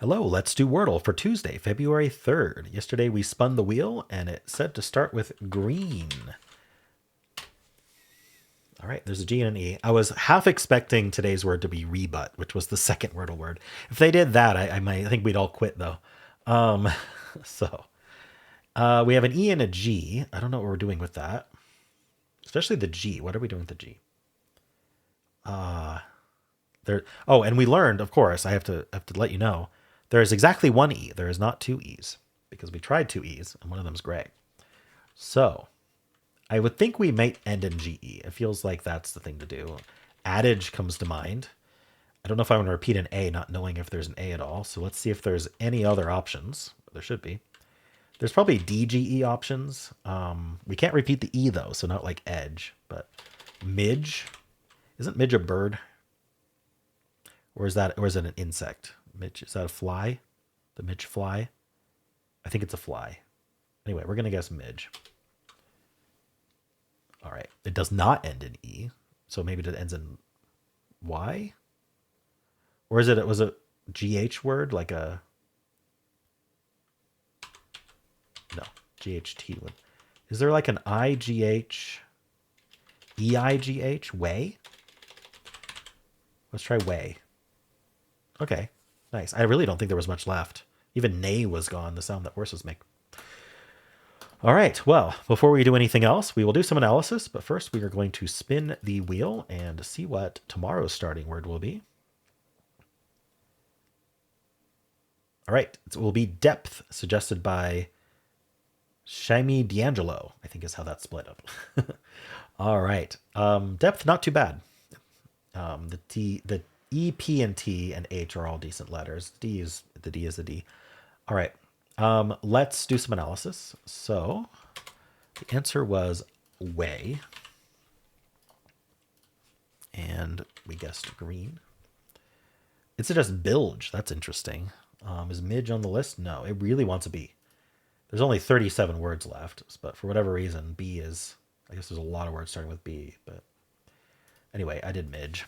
Hello, let's do Wordle for Tuesday, February 3rd. Yesterday we spun the wheel and it said to start with green. All right, there's a G and an E. I was half expecting today's word to be rebut, which was the second Wordle word. If they did that, I might I think we'd all quit though. Um, so we have an E and a G. I don't know what we're doing with that, especially the G. What are we doing with the G? There. Oh, and we learned, of course. I have to let you know. There is exactly one E. There is not two E's because we tried two E's and one of them's gray. So I would think we might end in GE. It feels like that's the thing to do. Adage comes to mind. I don't know if I want to repeat an A, not knowing if there's an A at all. So let's see if there's any other options. There should be. There's probably DGE options. We can't repeat the E though, so not like edge, but midge. Isn't midge a bird? Or is it an insect? Midge, is that a fly? The midge fly? I think it's a fly. Anyway, we're gonna guess midge. All right. It does not end in E. So maybe it ends in Y? Or is it was a GH word like a no, GHT would. Is there like an IGH EIGH way? Let's try way. Okay. Nice. I really don't think there was much left. Even neigh was gone, the sound that horses make. All right. Well, before we do anything else, we will do some analysis. But first, we are going to spin the wheel and see what tomorrow's starting word will be. All right. It will be depth, suggested by Shami D'Angelo, I think is how that's split up. All right. Depth, not too bad. The E, P, and T and H are all decent letters. D is the D is a D. All right. Let's do some analysis. So the answer was way. And we guessed green. It suggests bilge. That's interesting. Is midge on the list? No, it really wants a B. There's only 37 words left, but for whatever reason, B is, I guess there's a lot of words starting with B, but anyway, I did midge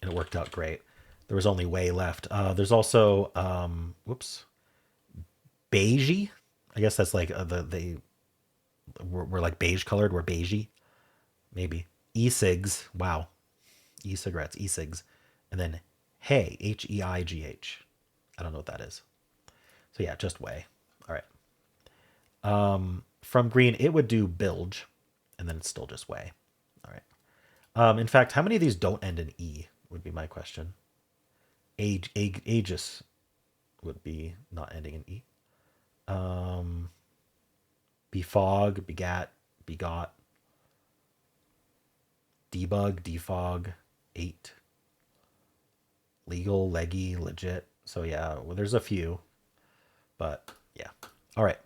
and it worked out great. There was only way left. There's also, whoops, beigey. I guess that's like we're like beige colored. We're beigey, maybe. E-cigs. Wow. E-cigarettes, e-cigs. And then hey, Heigh. I don't know what that is. So yeah, just way. All right. From green, it would do bilge, and then it's still just way. All right. In fact, how many of these don't end in E would be my question. Aegis would be not ending in E. Befog, begat, begot, debug, defog, eight, legal, leggy, legit. So yeah, well, there's a few, but yeah. All right.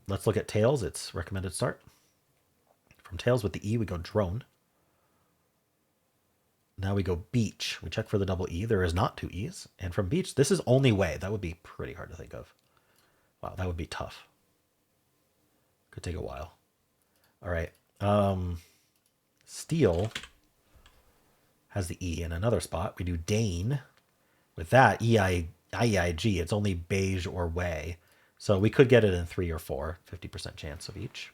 Let's look at tails. It's recommended start. From tails with the E, we go drone. Now we go beach. We check for the double E. There is not two E's. And from beach, this is only way. That would be pretty hard to think of. Wow, that would be tough. Could take a while. All right. Steel has the E in another spot. We do Dane. With that, IEIG, it's only beige or way. So we could get it in 3 or 4, 50% chance of each.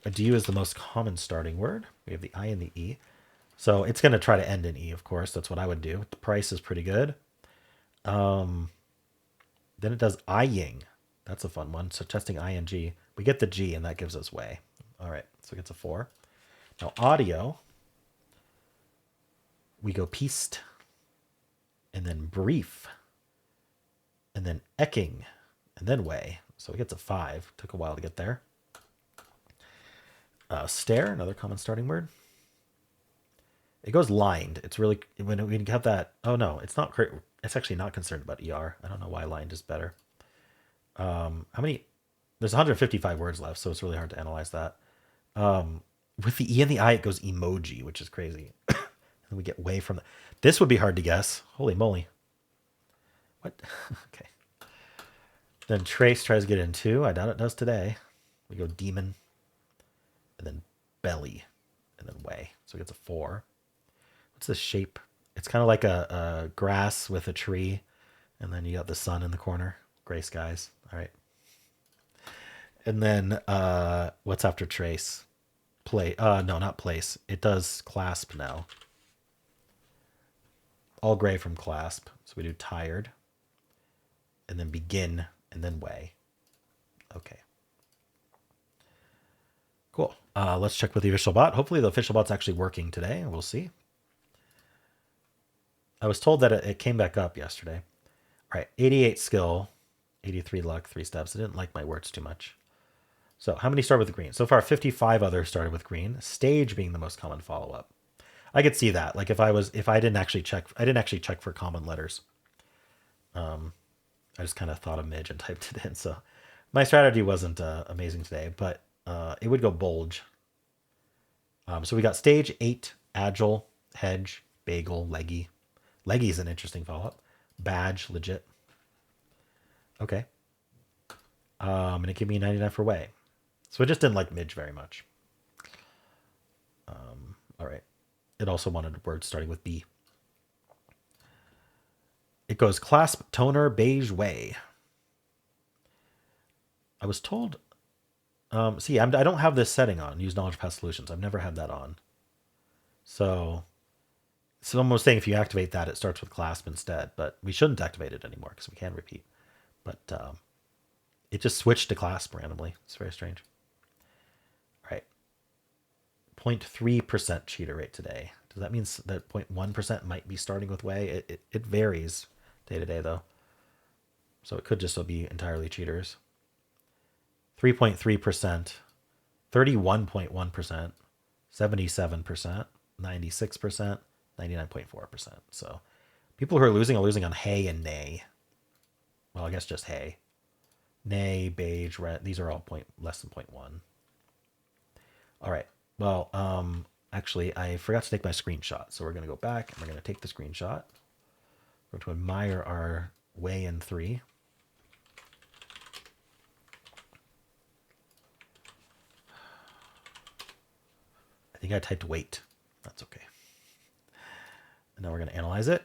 A D is the most common starting word. We have the I and the E. So it's going to try to end in E, of course. That's what I would do. The price is pretty good. Then it does eyeing. That's a fun one. So testing ing. We get the G, and that gives us way. All right, so it gets a 4. Now audio, we go pieced, and then brief, and then ecking, and then way. So it gets a 5. Took a while to get there. Stare, another common starting word. It goes lined. It's really when we have that. Oh no, it's not. It's actually not concerned about ER. I don't know why lined is better. How many? There's 155 words left, so it's really hard to analyze that. With the E and the I, it goes emoji, which is crazy. And we get way from the. This would be hard to guess. Holy moly! What? Okay. Then trace tries to get in 2. I doubt it does today. We go demon, and then belly, and then way. So it gets a 4. What's the shape? It's kind of like a grass with a tree. And then you got the sun in the corner, gray skies. All right. And then what's after trace? Play. No, not place. It does clasp now. All gray from clasp. So we do tired. And then begin. And then way. Okay. Cool. Let's check with the official bot. Hopefully the official bot's actually working today. We'll see. I was told that it came back up yesterday. All right. 88 skill. 83 luck. 3 steps. I didn't like my words too much. So how many started with green? So far, 55 others started with green. Stage being the most common follow-up. I could see that. Like if I didn't actually check for common letters. I just kind of thought of midge and typed it in. So my strategy wasn't amazing today, but it would go bulge. So we got stage 8, agile, hedge, bagel, leggy. Leggy is an interesting follow-up. Badge, legit. Okay. And it gave me 99 for way. So it just didn't like midge very much. All right. It also wanted words starting with B. It goes clasp, toner, beige, way. I was told... see, I don't have this setting on. Use knowledge path solutions. I've never had that on. So someone was saying if you activate that, it starts with clasp instead. But we shouldn't activate it anymore because we can repeat. But it just switched to clasp randomly. It's very strange. All right. 0.3% cheater rate today. Does that mean that 0.1% might be starting with way? It varies day to day, though. So it could just be entirely cheaters. 3.3%, 31.1%, 77%, 96%, 99.4%. So people who are losing on hay and nay. Well, I guess just hay. Nay, beige, red. These are all less than 0.1. All right. Well, actually, I forgot to take my screenshot. So we're going to go back and we're going to take the screenshot. We're going to admire our way in 3. I think I typed wait. That's okay. And now we're going to analyze it.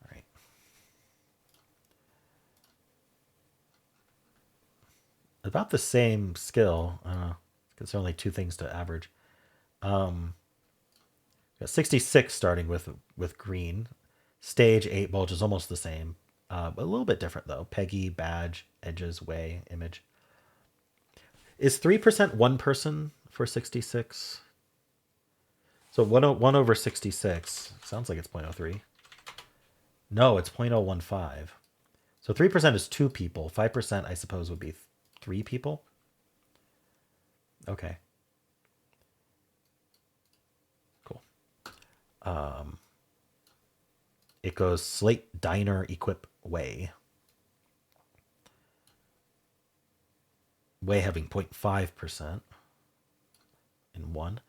All right. About the same skill. Because there are only 2 things to average. Got 66 starting with green. Stage 8 bulge is almost the same. But a little bit different though. Peggy, badge, edges, way, image. Is 3% one person for 66? So 1 over 66. Sounds like it's 0.03. No, it's 0.015. So 3% is 2 people. 5% I suppose would be 3 people. Okay. Cool. It goes slate, diner, equip, way. Way having 0.5% in 1.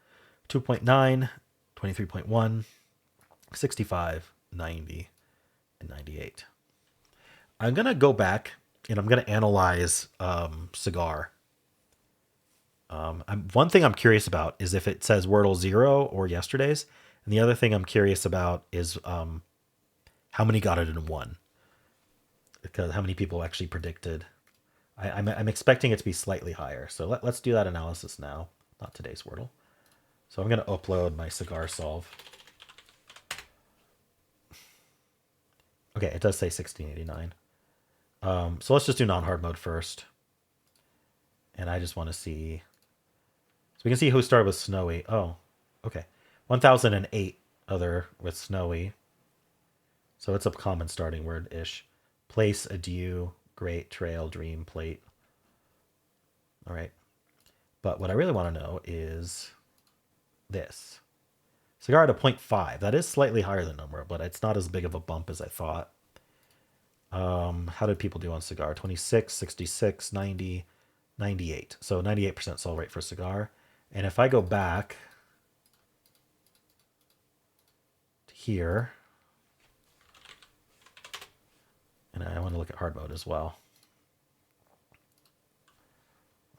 2.9, 23.1, 65, 90, and 98. I'm going to go back and I'm going to analyze cigar. One thing I'm curious about is if it says Wordle 0 or yesterday's. And the other thing I'm curious about is how many got it in 1. Because how many people actually predicted. I'm expecting it to be slightly higher. So let's do that analysis now. Not today's Wordle. So I'm going to upload my cigar solve. Okay, it does say 1689. So let's just do non-hard mode first. And I just want to see. So we can see who started with snowy. Oh, okay. 1008 other with snowy. So it's a common starting word-ish. Place, adieu, great, trail, dream, plate. All right. But what I really want to know is this. Cigar at a 0.5. That is slightly higher than number, but it's not as big of a bump as I thought. How did people do on cigar? 26, 66, 90, 98. So 98% solve rate for cigar. And if I go back to here, and I want to look at hard mode as well.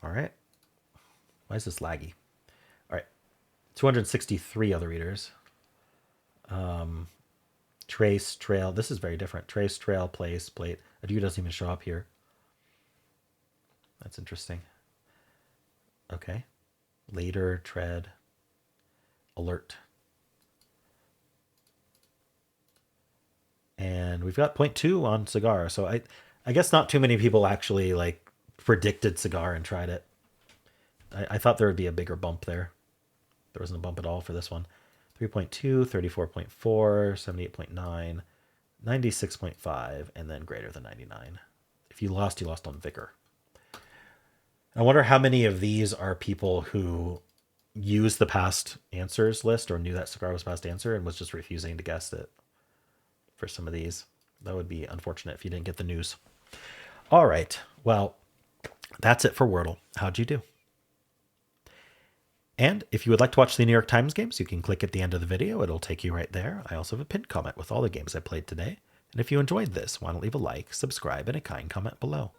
All right. Why is this laggy? All right. 263 other readers. Trace, trail. This is very different. Trace, trail, place, plate. A view doesn't even show up here. That's interesting. Okay. Later, tread, alert. And we've got 0.2 on cigar. So I guess not too many people actually like predicted cigar and tried it. I thought there would be a bigger bump there. There wasn't a bump at all for this one. 3.2, 34.4, 78.9, 96.5, and then greater than 99. If you lost on vigor. I wonder how many of these are people who used the past answers list or knew that cigar was past answer and was just refusing to guess it for some of these. That would be unfortunate if you didn't get the news. All right. Well, that's it for Wordle. How'd you do? And if you would like to watch the New York Times games, you can click at the end of the video. It'll take you right there. I also have a pinned comment with all the games I played today. And if you enjoyed this, why don't leave a like, subscribe, and a kind comment below.